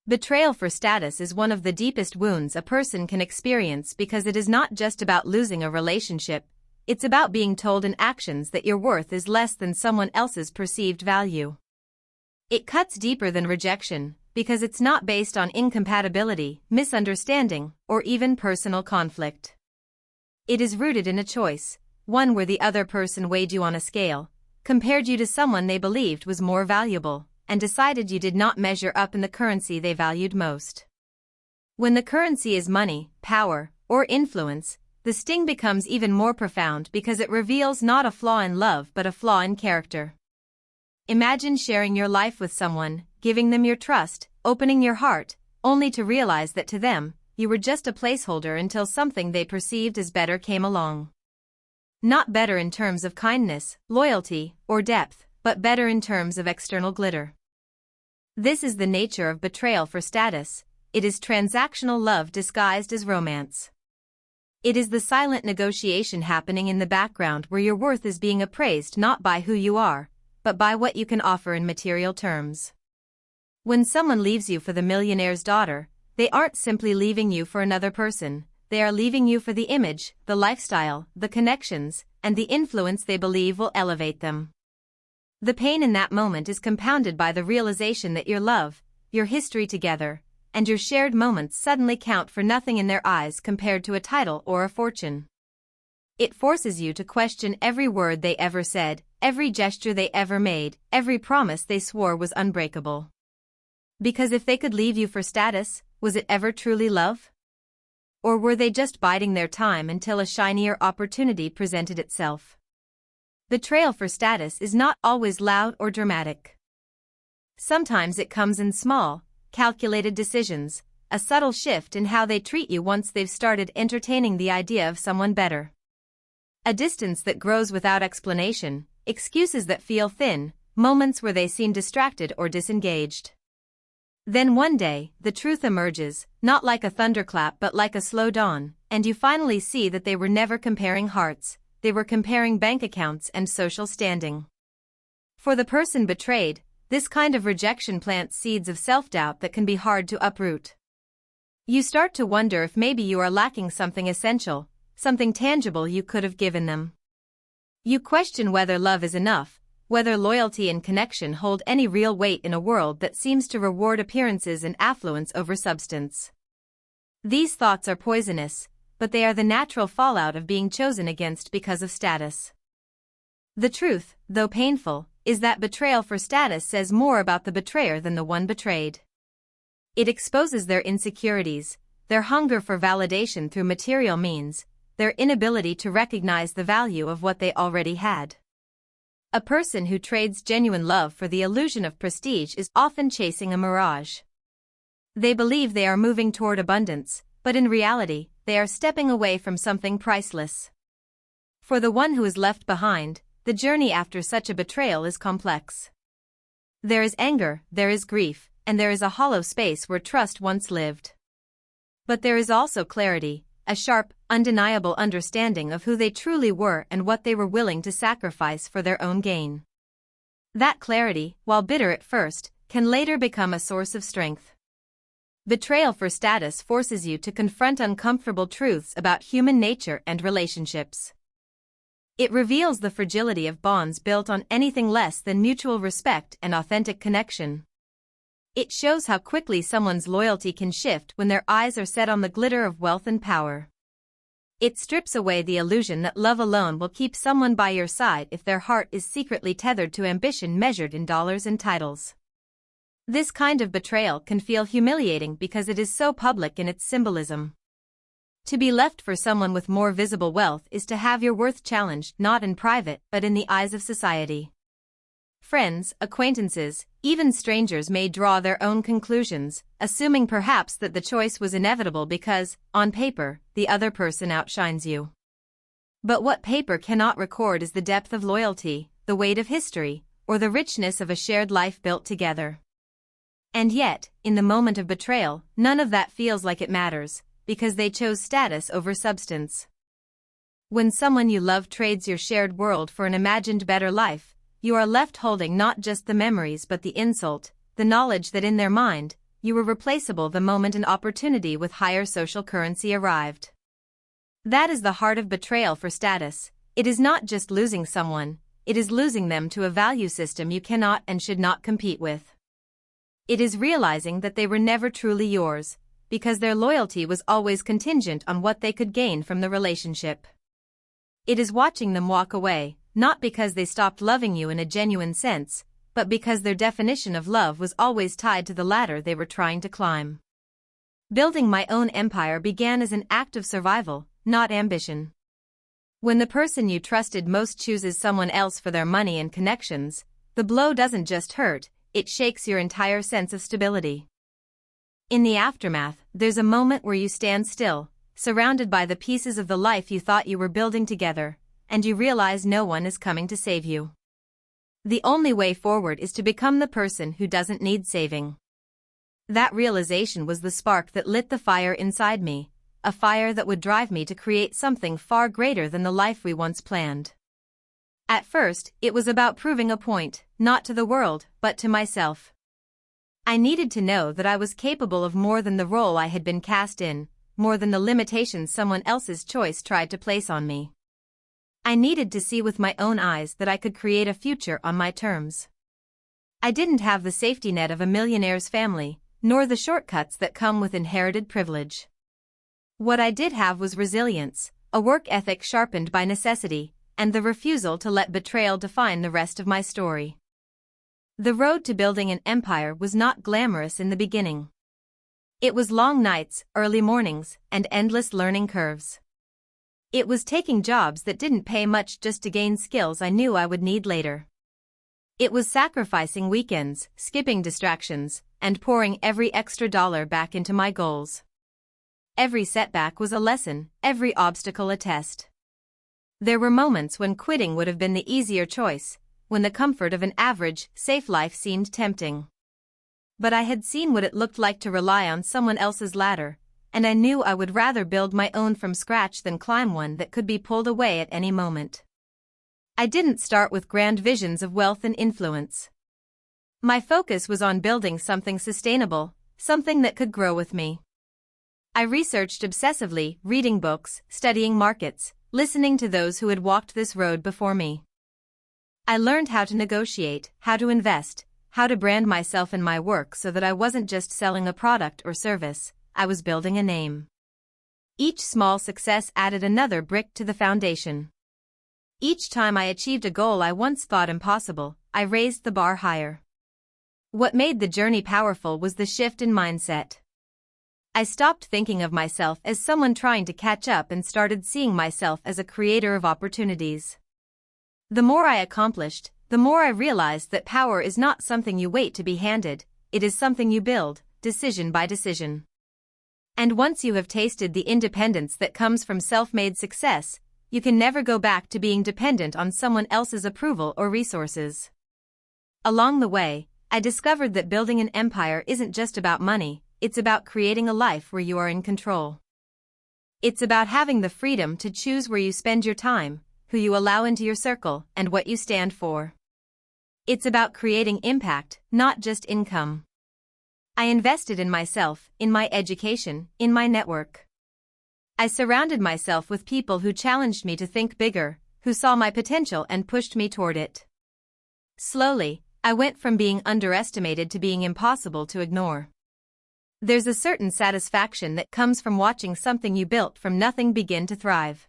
Betrayal for status is one of the deepest wounds a person can experience because it is not just about losing a relationship, it's about being told in actions that your worth is less than someone else's perceived value. It cuts deeper than rejection, because it's not based on incompatibility, misunderstanding, or even personal conflict. It is rooted in a choice, one where the other person weighed you on a scale, compared you to someone they believed was more valuable, and decided you did not measure up in the currency they valued most. When the currency is money, power, or influence, the sting becomes even more profound because it reveals not a flaw in love but a flaw in character. Imagine sharing your life with someone, giving them your trust, opening your heart, only to realize that to them, you were just a placeholder until something they perceived as better came along. Not better in terms of kindness, loyalty, or depth, but better in terms of external glitter. This is the nature of betrayal for status. It is transactional love disguised as romance. It is the silent negotiation happening in the background where your worth is being appraised not by who you are, but by what you can offer in material terms. When someone leaves you for the millionaire's daughter, they aren't simply leaving you for another person, they are leaving you for the image, the lifestyle, the connections, and the influence they believe will elevate them. The pain in that moment is compounded by the realization that your love, your history together, and your shared moments suddenly count for nothing in their eyes compared to a title or a fortune. It forces you to question every word they ever said, every gesture they ever made, every promise they swore was unbreakable. Because if they could leave you for status, was it ever truly love? Or were they just biding their time until a shinier opportunity presented itself? Betrayal for status is not always loud or dramatic. Sometimes it comes in small, calculated decisions, a subtle shift in how they treat you once they've started entertaining the idea of someone better. A distance that grows without explanation, excuses that feel thin, moments where they seem distracted or disengaged. Then one day, the truth emerges, not like a thunderclap but like a slow dawn, and you finally see that they were never comparing hearts, they were comparing bank accounts and social standing. For the person betrayed, this kind of rejection plants seeds of self-doubt that can be hard to uproot. You start to wonder if maybe you are lacking something essential, something tangible you could have given them. You question whether love is enough, whether loyalty and connection hold any real weight in a world that seems to reward appearances and affluence over substance. These thoughts are poisonous, but they are the natural fallout of being chosen against because of status. The truth, though painful, is that betrayal for status says more about the betrayer than the one betrayed. It exposes their insecurities, their hunger for validation through material means, their inability to recognize the value of what they already had. A person who trades genuine love for the illusion of prestige is often chasing a mirage. They believe they are moving toward abundance, but in reality, they are stepping away from something priceless. For the one who is left behind, the journey after such a betrayal is complex. There is anger, there is grief, and there is a hollow space where trust once lived. But there is also clarity, a sharp, undeniable understanding of who they truly were and what they were willing to sacrifice for their own gain. That clarity, while bitter at first, can later become a source of strength. Betrayal for status forces you to confront uncomfortable truths about human nature and relationships. It reveals the fragility of bonds built on anything less than mutual respect and authentic connection. It shows how quickly someone's loyalty can shift when their eyes are set on the glitter of wealth and power. It strips away the illusion that love alone will keep someone by your side if their heart is secretly tethered to ambition measured in dollars and titles. This kind of betrayal can feel humiliating because it is so public in its symbolism. To be left for someone with more visible wealth is to have your worth challenged not in private but in the eyes of society. Friends, acquaintances, even strangers may draw their own conclusions, assuming perhaps that the choice was inevitable because, on paper, the other person outshines you. But what paper cannot record is the depth of loyalty, the weight of history, or the richness of a shared life built together. And yet, in the moment of betrayal, none of that feels like it matters, because they chose status over substance. When someone you love trades your shared world for an imagined better life, you are left holding not just the memories but the insult, the knowledge that in their mind, you were replaceable the moment an opportunity with higher social currency arrived. That is the heart of betrayal for status. It is not just losing someone, it is losing them to a value system you cannot and should not compete with. It is realizing that they were never truly yours, because their loyalty was always contingent on what they could gain from the relationship. It is watching them walk away, not because they stopped loving you in a genuine sense, but because their definition of love was always tied to the ladder they were trying to climb. Building my own empire began as an act of survival, not ambition. When the person you trusted most chooses someone else for their money and connections, the blow doesn't just hurt, it shakes your entire sense of stability. In the aftermath, there's a moment where you stand still, surrounded by the pieces of the life you thought you were building together, and you realize no one is coming to save you. The only way forward is to become the person who doesn't need saving. That realization was the spark that lit the fire inside me, a fire that would drive me to create something far greater than the life we once planned. At first, it was about proving a point, not to the world, but to myself. I needed to know that I was capable of more than the role I had been cast in, more than the limitations someone else's choice tried to place on me. I needed to see with my own eyes that I could create a future on my terms. I didn't have the safety net of a millionaire's family, nor the shortcuts that come with inherited privilege. What I did have was resilience, a work ethic sharpened by necessity, and the refusal to let betrayal define the rest of my story. The road to building an empire was not glamorous in the beginning. It was long nights, early mornings, and endless learning curves. It was taking jobs that didn't pay much just to gain skills I knew I would need later. It was sacrificing weekends, skipping distractions, and pouring every extra dollar back into my goals. Every setback was a lesson, every obstacle a test. There were moments when quitting would have been the easier choice, when the comfort of an average, safe life seemed tempting. But I had seen what it looked like to rely on someone else's ladder, and I knew I would rather build my own from scratch than climb one that could be pulled away at any moment. I didn't start with grand visions of wealth and influence. My focus was on building something sustainable, something that could grow with me. I researched obsessively, reading books, studying markets, listening to those who had walked this road before me. I learned how to negotiate, how to invest, how to brand myself and my work so that I wasn't just selling a product or service, I was building a name. Each small success added another brick to the foundation. Each time I achieved a goal I once thought impossible, I raised the bar higher. What made the journey powerful was the shift in mindset. I stopped thinking of myself as someone trying to catch up and started seeing myself as a creator of opportunities. The more I accomplished, the more I realized that power is not something you wait to be handed, it is something you build, decision by decision. And once you have tasted the independence that comes from self-made success, you can never go back to being dependent on someone else's approval or resources. Along the way, I discovered that building an empire isn't just about money, it's about creating a life where you are in control. It's about having the freedom to choose where you spend your time, who you allow into your circle, and what you stand for. It's about creating impact, not just income. I invested in myself, in my education, in my network. I surrounded myself with people who challenged me to think bigger, who saw my potential and pushed me toward it. Slowly, I went from being underestimated to being impossible to ignore. There's a certain satisfaction that comes from watching something you built from nothing begin to thrive.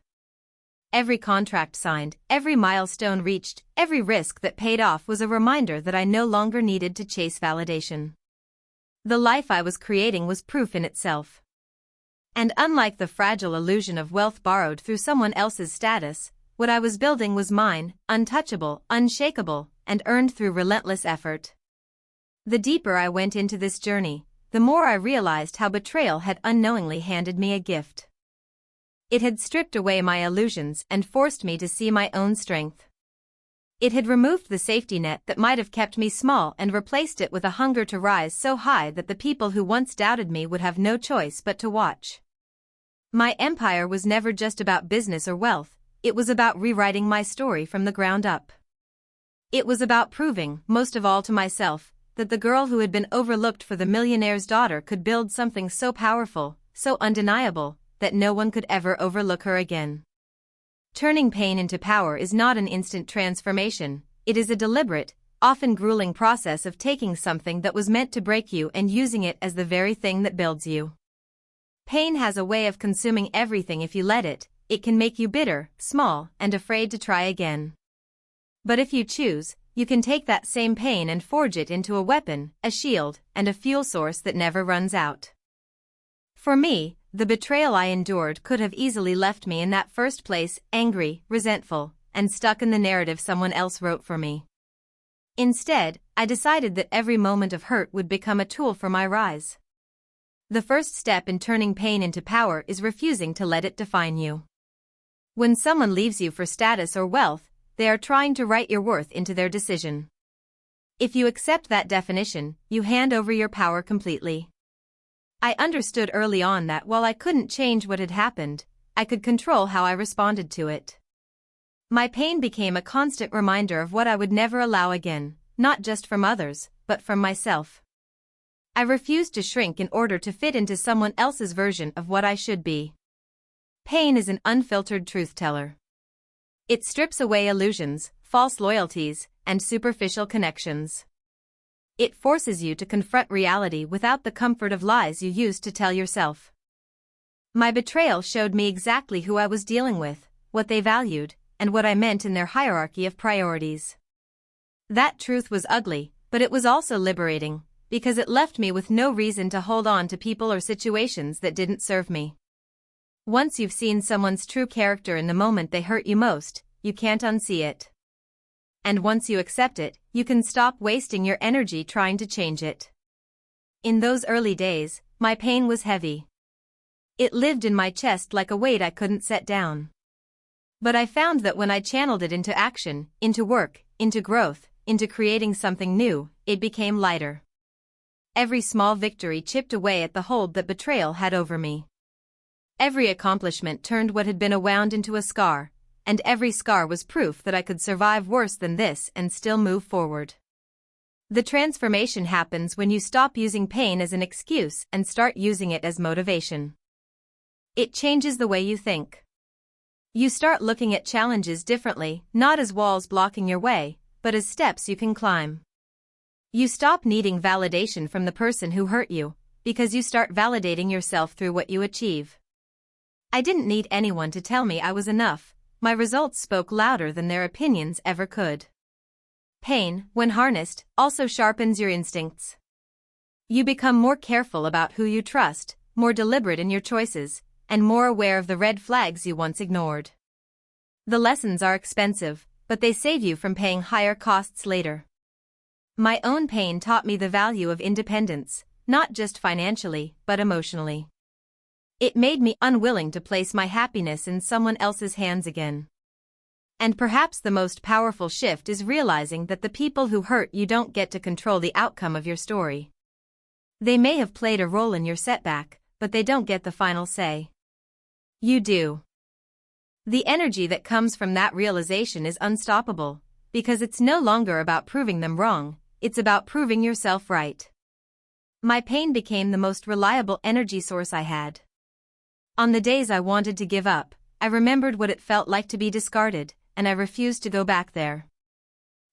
Every contract signed, every milestone reached, every risk that paid off was a reminder that I no longer needed to chase validation. The life I was creating was proof in itself. And unlike the fragile illusion of wealth borrowed through someone else's status, what I was building was mine, untouchable, unshakable, and earned through relentless effort. The deeper I went into this journey, the more I realized how betrayal had unknowingly handed me a gift. It had stripped away my illusions and forced me to see my own strength. It had removed the safety net that might have kept me small and replaced it with a hunger to rise so high that the people who once doubted me would have no choice but to watch. My empire was never just about business or wealth, it was about rewriting my story from the ground up. It was about proving, most of all to myself, that the girl who had been overlooked for the millionaire's daughter could build something so powerful, so undeniable, that no one could ever overlook her again. Turning pain into power is not an instant transformation, it is a deliberate, often grueling process of taking something that was meant to break you and using it as the very thing that builds you. Pain has a way of consuming everything if you let it. It can make you bitter, small, and afraid to try again. But if you choose, you can take that same pain and forge it into a weapon, a shield, and a fuel source that never runs out. For me, the betrayal I endured could have easily left me in that first place, angry, resentful, and stuck in the narrative someone else wrote for me. Instead, I decided that every moment of hurt would become a tool for my rise. The first step in turning pain into power is refusing to let it define you. When someone leaves you for status or wealth, they are trying to write your worth into their decision. If you accept that definition, you hand over your power completely. I understood early on that while I couldn't change what had happened, I could control how I responded to it. My pain became a constant reminder of what I would never allow again, not just from others, but from myself. I refused to shrink in order to fit into someone else's version of what I should be. Pain is an unfiltered truth-teller. It strips away illusions, false loyalties, and superficial connections. It forces you to confront reality without the comfort of lies you used to tell yourself. My betrayal showed me exactly who I was dealing with, what they valued, and what I meant in their hierarchy of priorities. That truth was ugly, but it was also liberating, because it left me with no reason to hold on to people or situations that didn't serve me. Once you've seen someone's true character in the moment they hurt you most, you can't unsee it. And once you accept it, you can stop wasting your energy trying to change it. In those early days, my pain was heavy. It lived in my chest like a weight I couldn't set down. But I found that when I channeled it into action, into work, into growth, into creating something new, it became lighter. Every small victory chipped away at the hold that betrayal had over me. Every accomplishment turned what had been a wound into a scar, and every scar was proof that I could survive worse than this and still move forward. The transformation happens when you stop using pain as an excuse and start using it as motivation. It changes the way you think. You start looking at challenges differently, not as walls blocking your way, but as steps you can climb. You stop needing validation from the person who hurt you, because you start validating yourself through what you achieve. I didn't need anyone to tell me I was enough. My results spoke louder than their opinions ever could. Pain, when harnessed, also sharpens your instincts. You become more careful about who you trust, more deliberate in your choices, and more aware of the red flags you once ignored. The lessons are expensive, but they save you from paying higher costs later. My own pain taught me the value of independence, not just financially, but emotionally. It made me unwilling to place my happiness in someone else's hands again. And perhaps the most powerful shift is realizing that the people who hurt you don't get to control the outcome of your story. They may have played a role in your setback, but they don't get the final say. You do. The energy that comes from that realization is unstoppable, because it's no longer about proving them wrong, it's about proving yourself right. My pain became the most reliable energy source I had. On the days I wanted to give up, I remembered what it felt like to be discarded, and I refused to go back there.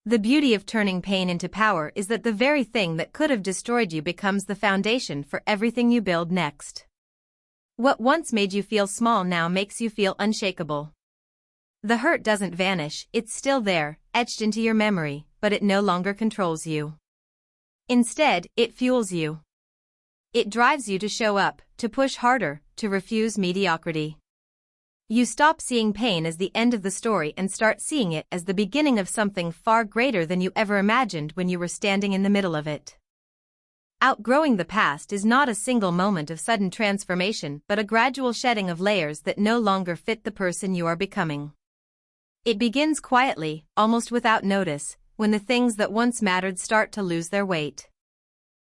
The beauty of turning pain into power is that the very thing that could have destroyed you becomes the foundation for everything you build next. What once made you feel small now makes you feel unshakable. The hurt doesn't vanish, it's still there, etched into your memory, but it no longer controls you. Instead, it fuels you. It drives you to show up, to push harder, to refuse mediocrity. You stop seeing pain as the end of the story and start seeing it as the beginning of something far greater than you ever imagined when you were standing in the middle of it. Outgrowing the past is not a single moment of sudden transformation but a gradual shedding of layers that no longer fit the person you are becoming. It begins quietly, almost without notice, when the things that once mattered start to lose their weight.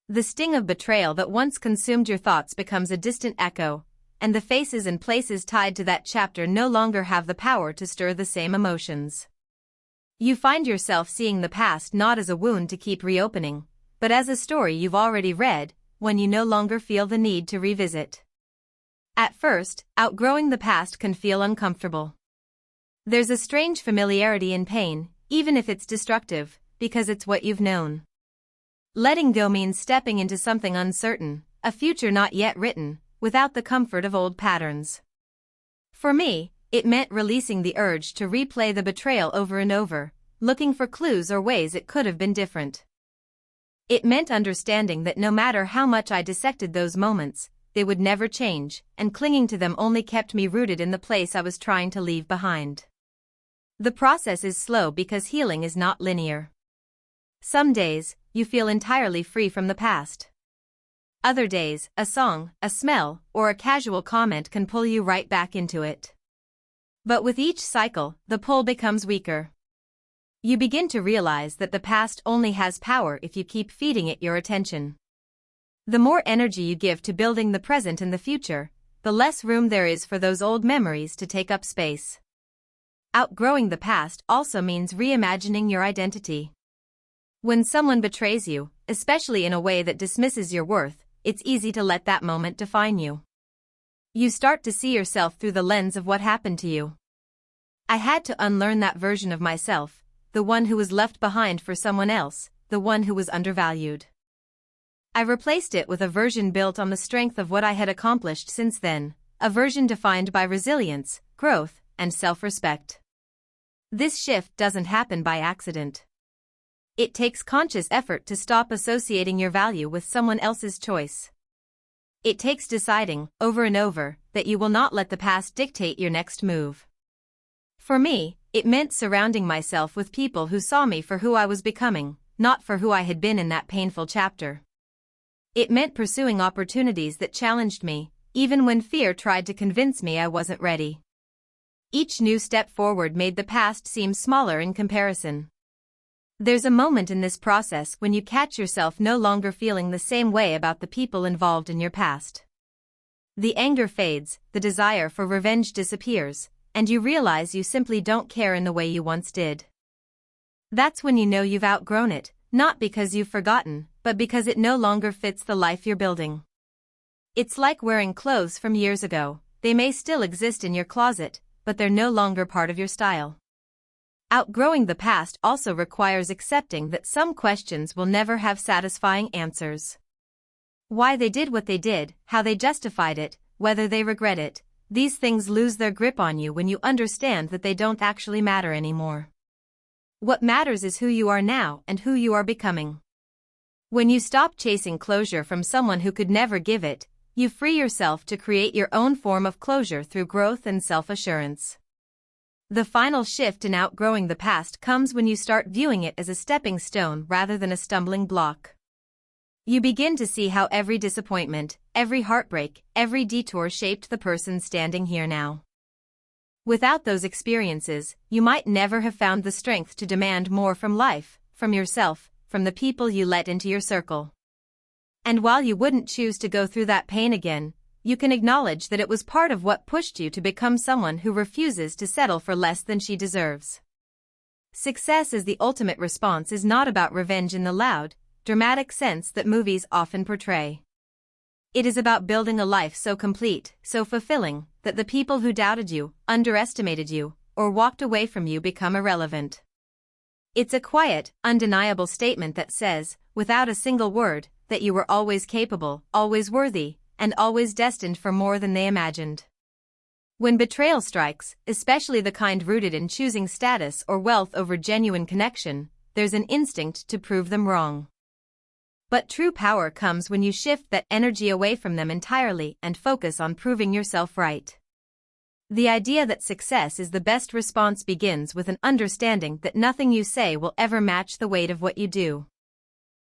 The sting of betrayal that once consumed your thoughts becomes a distant echo, and the faces and places tied to that chapter no longer have the power to stir the same emotions. You find yourself seeing the past not as a wound to keep reopening, but as a story you've already read, one you no longer feel the need to revisit. At first, outgrowing the past can feel uncomfortable. There's a strange familiarity in pain, even if it's destructive, because it's what you've known. Letting go means stepping into something uncertain, a future not yet written, without the comfort of old patterns. For me, it meant releasing the urge to replay the betrayal over and over, looking for clues or ways it could have been different. It meant understanding that no matter how much I dissected those moments, they would never change, and clinging to them only kept me rooted in the place I was trying to leave behind. The process is slow because healing is not linear. Some days, you feel entirely free from the past. Other days, a song, a smell, or a casual comment can pull you right back into it. But with each cycle, the pull becomes weaker. You begin to realize that the past only has power if you keep feeding it your attention. The more energy you give to building the present and the future, the less room there is for those old memories to take up space. Outgrowing the past also means reimagining your identity. When someone betrays you, especially in a way that dismisses your worth, it's easy to let that moment define you. You start to see yourself through the lens of what happened to you. I had to unlearn that version of myself, the one who was left behind for someone else, the one who was undervalued. I replaced it with a version built on the strength of what I had accomplished since then, a version defined by resilience, growth, and self-respect. This shift doesn't happen by accident. It takes conscious effort to stop associating your value with someone else's choice. It takes deciding, over and over, that you will not let the past dictate your next move. For me, it meant surrounding myself with people who saw me for who I was becoming, not for who I had been in that painful chapter. It meant pursuing opportunities that challenged me, even when fear tried to convince me I wasn't ready. Each new step forward made the past seem smaller in comparison. There's a moment in this process when you catch yourself no longer feeling the same way about the people involved in your past. The anger fades, the desire for revenge disappears, and you realize you simply don't care in the way you once did. That's when you know you've outgrown it, not because you've forgotten, but because it no longer fits the life you're building. It's like wearing clothes from years ago. They may still exist in your closet, but they're no longer part of your style. Outgrowing the past also requires accepting that some questions will never have satisfying answers. Why they did what they did, how they justified it, whether they regret it, these things lose their grip on you when you understand that they don't actually matter anymore. What matters is who you are now and who you are becoming. When you stop chasing closure from someone who could never give it, you free yourself to create your own form of closure through growth and self-assurance. The final shift in outgrowing the past comes when you start viewing it as a stepping stone rather than a stumbling block. You begin to see how every disappointment, every heartbreak, every detour shaped the person standing here now. Without those experiences, you might never have found the strength to demand more from life, from yourself, from the people you let into your circle. And while you wouldn't choose to go through that pain again, you can acknowledge that it was part of what pushed you to become someone who refuses to settle for less than she deserves. Success as the ultimate response is not about revenge in the loud, dramatic sense that movies often portray. It is about building a life so complete, so fulfilling, that the people who doubted you, underestimated you, or walked away from you become irrelevant. It's a quiet, undeniable statement that says, without a single word, that you were always capable, always worthy, and always destined for more than they imagined. When betrayal strikes, especially the kind rooted in choosing status or wealth over genuine connection, there's an instinct to prove them wrong. But true power comes when you shift that energy away from them entirely and focus on proving yourself right. The idea that success is the best response begins with an understanding that nothing you say will ever match the weight of what you do.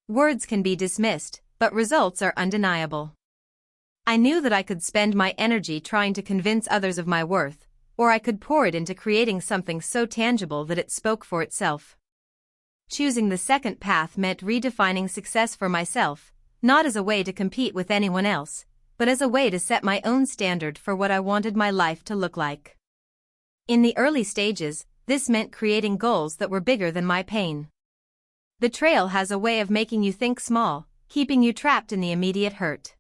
Words can be dismissed, but results are undeniable. I knew that I could spend my energy trying to convince others of my worth, or I could pour it into creating something so tangible that it spoke for itself. Choosing the second path meant redefining success for myself, not as a way to compete with anyone else, but as a way to set my own standard for what I wanted my life to look like. In the early stages, this meant creating goals that were bigger than my pain. Betrayal has a way of making you think small, keeping you trapped in the immediate hurt.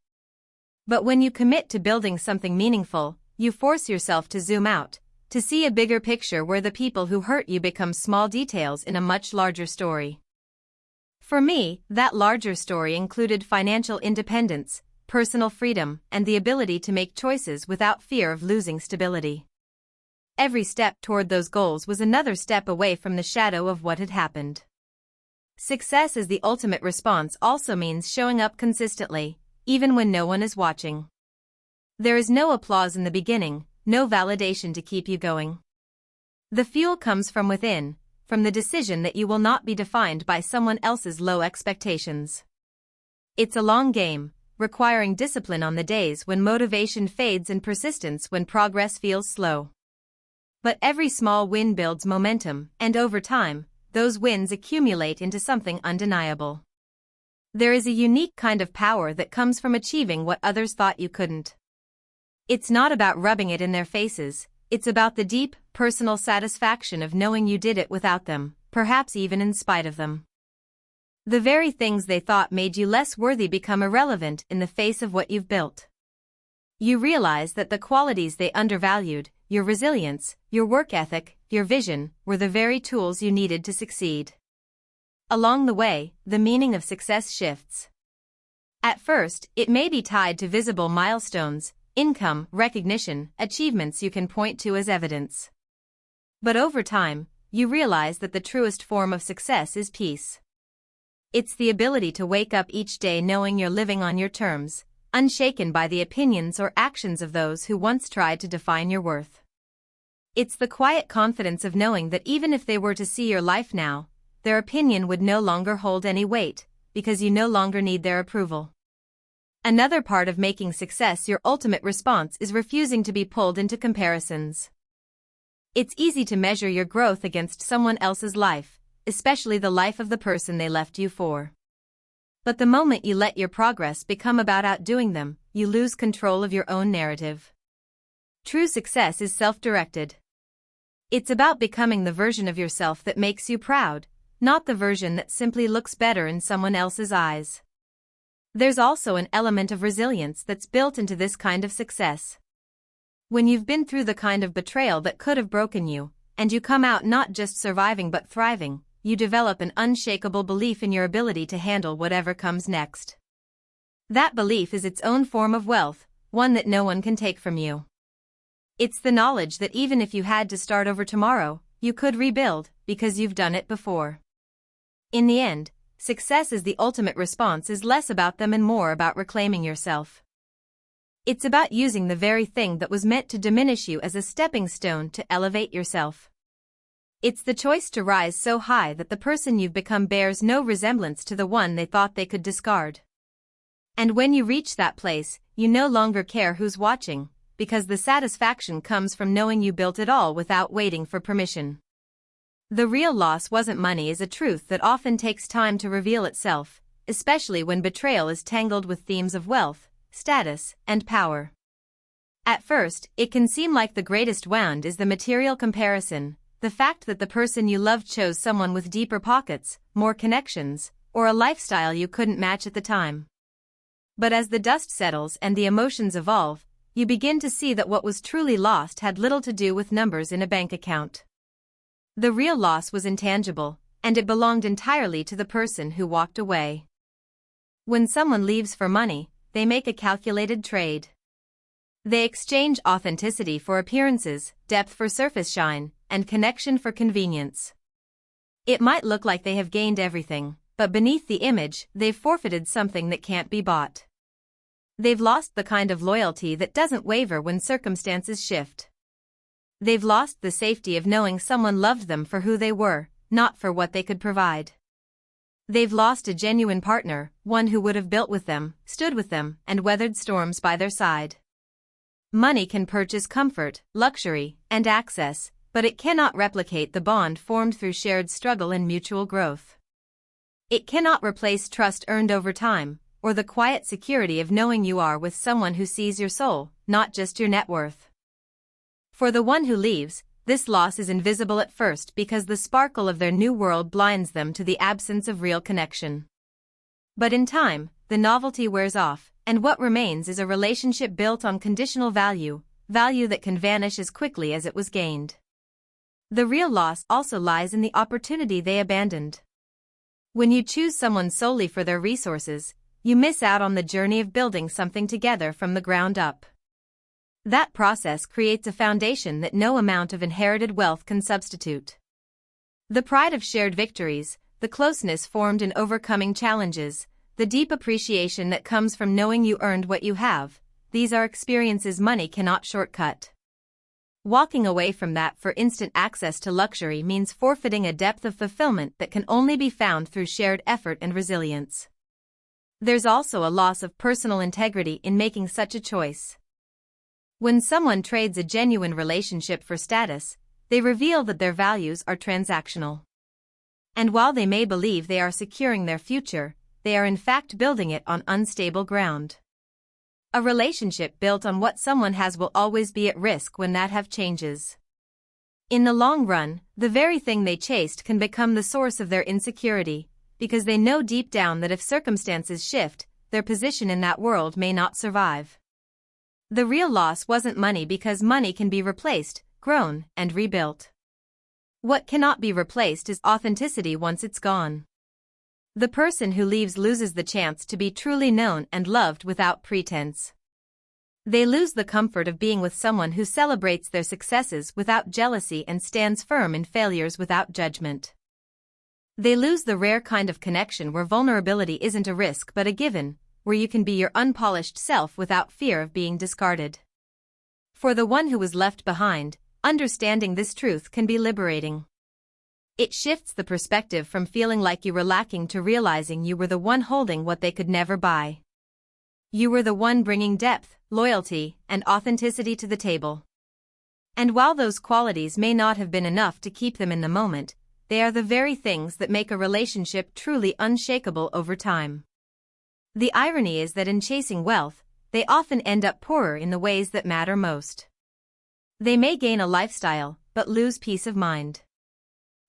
But when you commit to building something meaningful, you force yourself to zoom out, to see a bigger picture where the people who hurt you become small details in a much larger story. For me, that larger story included financial independence, personal freedom, and the ability to make choices without fear of losing stability. Every step toward those goals was another step away from the shadow of what had happened. Success as the ultimate response also means showing up consistently, even when no one is watching. There is no applause in the beginning, no validation to keep you going. The fuel comes from within, from the decision that you will not be defined by someone else's low expectations. It's a long game, requiring discipline on the days when motivation fades and persistence when progress feels slow. But every small win builds momentum, and over time, those wins accumulate into something undeniable. There is a unique kind of power that comes from achieving what others thought you couldn't. It's not about rubbing it in their faces, it's about the deep, personal satisfaction of knowing you did it without them, perhaps even in spite of them. The very things they thought made you less worthy become irrelevant in the face of what you've built. You realize that the qualities they undervalued, your resilience, your work ethic, your vision, were the very tools you needed to succeed. Along the way, the meaning of success shifts. At first, it may be tied to visible milestones, income, recognition, achievements you can point to as evidence. But over time, you realize that the truest form of success is peace. It's the ability to wake up each day knowing you're living on your terms, unshaken by the opinions or actions of those who once tried to define your worth. It's the quiet confidence of knowing that even if they were to see your life now, their opinion would no longer hold any weight, because you no longer need their approval. Another part of making success your ultimate response is refusing to be pulled into comparisons. It's easy to measure your growth against someone else's life, especially the life of the person they left you for. But the moment you let your progress become about outdoing them, you lose control of your own narrative. True success is self-directed. It's about becoming the version of yourself that makes you proud, not the version that simply looks better in someone else's eyes. There's also an element of resilience that's built into this kind of success. When you've been through the kind of betrayal that could have broken you, and you come out not just surviving but thriving, you develop an unshakable belief in your ability to handle whatever comes next. That belief is its own form of wealth, one that no one can take from you. It's the knowledge that even if you had to start over tomorrow, you could rebuild, because you've done it before. In the end, success as the ultimate response is less about them and more about reclaiming yourself. It's about using the very thing that was meant to diminish you as a stepping stone to elevate yourself. It's the choice to rise so high that the person you've become bears no resemblance to the one they thought they could discard. And when you reach that place, you no longer care who's watching, because the satisfaction comes from knowing you built it all without waiting for permission. The real loss wasn't money is a truth that often takes time to reveal itself, especially when betrayal is tangled with themes of wealth, status, and power. At first, it can seem like the greatest wound is the material comparison, the fact that the person you loved chose someone with deeper pockets, more connections, or a lifestyle you couldn't match at the time. But as the dust settles and the emotions evolve, you begin to see that what was truly lost had little to do with numbers in a bank account. The real loss was intangible, and it belonged entirely to the person who walked away. When someone leaves for money, they make a calculated trade. They exchange authenticity for appearances, depth for surface shine, and connection for convenience. It might look like they have gained everything, but beneath the image, they've forfeited something that can't be bought. They've lost the kind of loyalty that doesn't waver when circumstances shift. They've lost the safety of knowing someone loved them for who they were, not for what they could provide. They've lost a genuine partner, one who would have built with them, stood with them, and weathered storms by their side. Money can purchase comfort, luxury, and access, but it cannot replicate the bond formed through shared struggle and mutual growth. It cannot replace trust earned over time, or the quiet security of knowing you are with someone who sees your soul, not just your net worth. For the one who leaves, this loss is invisible at first because the sparkle of their new world blinds them to the absence of real connection. But in time, the novelty wears off, and what remains is a relationship built on conditional value that can vanish as quickly as it was gained. The real loss also lies in the opportunity they abandoned. When you choose someone solely for their resources, you miss out on the journey of building something together from the ground up. That process creates a foundation that no amount of inherited wealth can substitute. The pride of shared victories, the closeness formed in overcoming challenges, the deep appreciation that comes from knowing you earned what you have, these are experiences money cannot shortcut. Walking away from that for instant access to luxury means forfeiting a depth of fulfillment that can only be found through shared effort and resilience. There's also a loss of personal integrity in making such a choice. When someone trades a genuine relationship for status, they reveal that their values are transactional. And while they may believe they are securing their future, they are in fact building it on unstable ground. A relationship built on what someone has will always be at risk when that changes. In the long run, the very thing they chased can become the source of their insecurity, because they know deep down that if circumstances shift, their position in that world may not survive. The real loss wasn't money because money can be replaced, grown, and rebuilt. What cannot be replaced is authenticity once it's gone. The person who leaves loses the chance to be truly known and loved without pretense. They lose the comfort of being with someone who celebrates their successes without jealousy and stands firm in failures without judgment. They lose the rare kind of connection where vulnerability isn't a risk but a given, where you can be your unpolished self without fear of being discarded. For the one who was left behind, understanding this truth can be liberating. It shifts the perspective from feeling like you were lacking to realizing you were the one holding what they could never buy. You were the one bringing depth, loyalty, and authenticity to the table. And while those qualities may not have been enough to keep them in the moment, they are the very things that make a relationship truly unshakable over time. The irony is that in chasing wealth, they often end up poorer in the ways that matter most. They may gain a lifestyle, but lose peace of mind.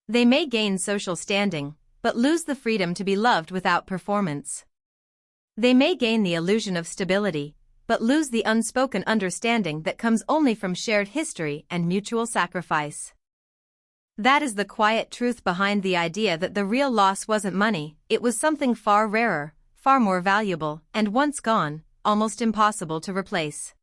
They may gain social standing, but lose the freedom to be loved without performance. They may gain the illusion of stability, but lose the unspoken understanding that comes only from shared history and mutual sacrifice. That is the quiet truth behind the idea that the real loss wasn't money, it was something far rarer, far more valuable, and once gone, almost impossible to replace.